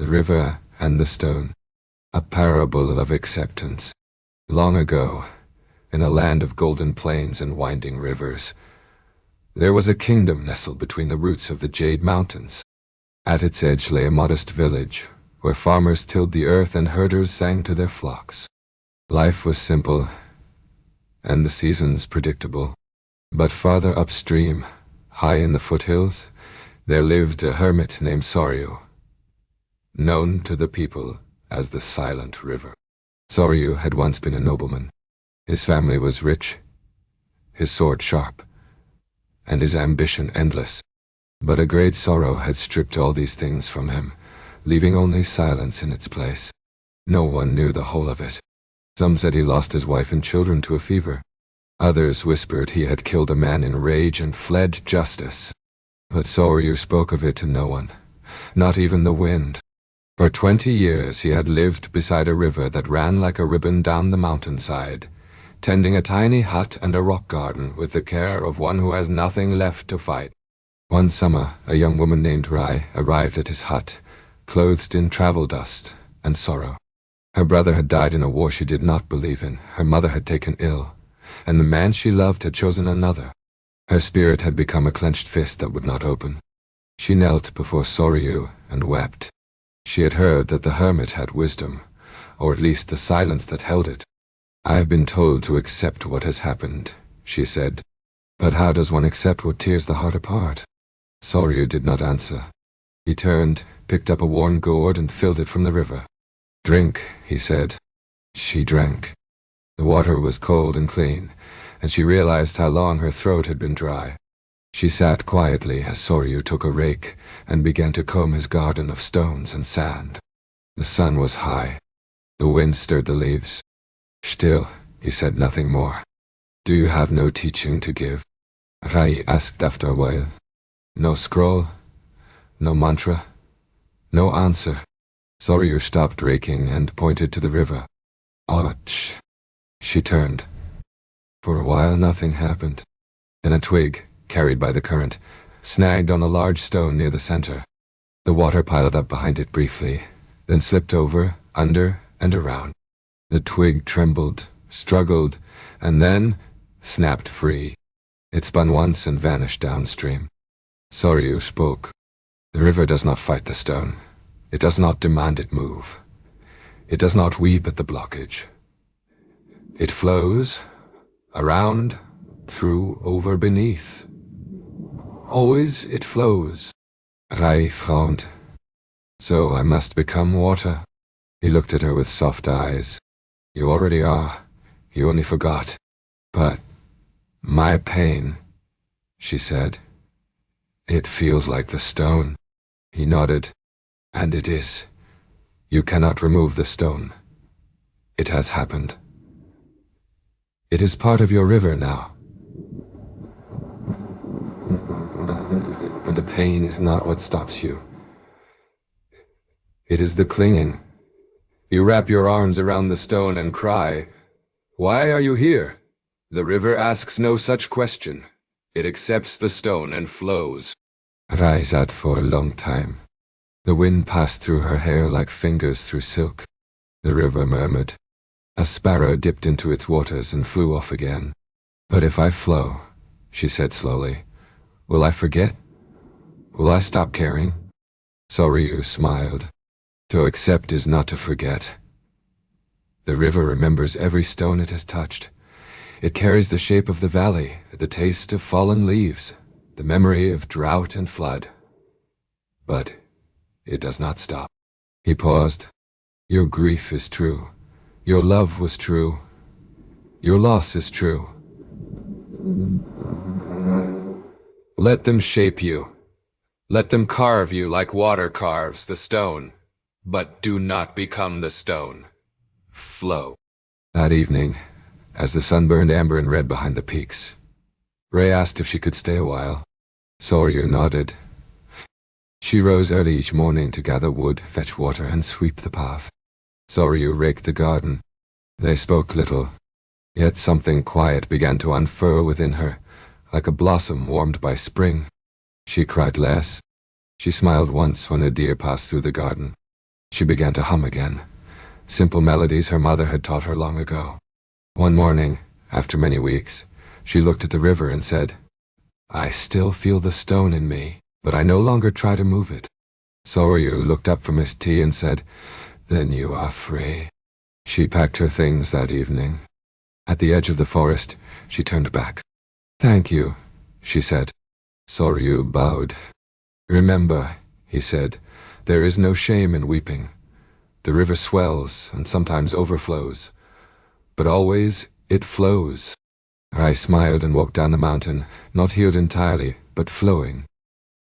The river and the stone, a parable of acceptance. Long ago, in a land of golden plains and winding rivers, there was a kingdom nestled between the roots of the Jade Mountains. At its edge lay a modest village, where farmers tilled the earth and herders sang to their flocks. Life was simple, and the seasons predictable. But farther upstream, high in the foothills, there lived a hermit named Soryu, known to the people as the Silent River. Soryu had once been a nobleman. His family was rich, his sword sharp, and his ambition endless. But a great sorrow had stripped all these things from him, leaving only silence in its place. No one knew the whole of it. Some said he lost his wife and children to a fever. Others whispered he had killed a man in rage and fled justice. But Soryu spoke of it to no one, not even the wind. For 20 years he had lived beside a river that ran like a ribbon down the mountainside, tending a tiny hut and a rock garden with the care of one who has nothing left to fight. One summer, a young woman named Rai arrived at his hut, clothed in travel dust and sorrow. Her brother had died in a war she did not believe in, her mother had taken ill, and the man she loved had chosen another. Her spirit had become a clenched fist that would not open. She knelt before Soryu and wept. She had heard that the hermit had wisdom, or at least the silence that held it. "I have been told to accept what has happened," she said. "But how does one accept what tears the heart apart?" Soryu did not answer. He turned, picked up a worn gourd and filled it from the river. "Drink," he said. She drank. The water was cold and clean, and she realized how long her throat had been dry. She sat quietly as Soryu took a rake and began to comb his garden of stones and sand. The sun was high. The wind stirred the leaves. "Still," he said nothing more. "Do you have no teaching to give?" Rai asked after a while. "No scroll, no mantra, no answer." Soryu stopped raking and pointed to the river. "Ouch." She turned. For a while nothing happened. Then a twig, carried by the current, snagged on a large stone near the center. The water piled up behind it briefly, then slipped over, under, and around. The twig trembled, struggled, and then snapped free. It spun once and vanished downstream. Soryu spoke. "The river does not fight the stone. It does not demand it move. It does not weep at the blockage. It flows, around, through, over, beneath. Always it flows." Rai frowned. "So I must become water." He looked at her with soft eyes. "You already are. You only forgot." "But my pain," she said. "It feels like the stone." He nodded. "And it is. You cannot remove the stone. It has happened. It is part of your river now. The pain is not what stops you. It is the clinging. You wrap your arms around the stone and cry, 'Why are you here?' The river asks no such question. It accepts the stone and flows." Rai sat for a long time. The wind passed through her hair like fingers through silk. The river murmured. A sparrow dipped into its waters and flew off again. "But if I flow," she said slowly, "will I forget? Will I stop caring?" Soryu smiled. "To accept is not to forget. The river remembers every stone it has touched. It carries the shape of the valley, the taste of fallen leaves, the memory of drought and flood. But it does not stop." He paused. "Your grief is true. Your love was true. Your loss is true. Let them shape you. Let them carve you like water carves the stone. But do not become the stone. Flow." That evening, as the sun burned amber and red behind the peaks, Ray asked if she could stay a while. Soryu nodded. She rose early each morning to gather wood, fetch water, and sweep the path. Soryu raked the garden. They spoke little, yet something quiet began to unfurl within her, like a blossom warmed by spring. She cried less. She smiled once when a deer passed through the garden. She began to hum again, simple melodies her mother had taught her long ago. One morning, after many weeks, she looked at the river and said, "I still feel the stone in me, but I no longer try to move it." Soryu looked up from his tea and said, "Then you are free." She packed her things that evening. At the edge of the forest, she turned back. "Thank you," she said. Soryu bowed. "Remember," he said, "there is no shame in weeping. The river swells and sometimes overflows, but always it flows." I smiled and walked down the mountain, not healed entirely, but flowing.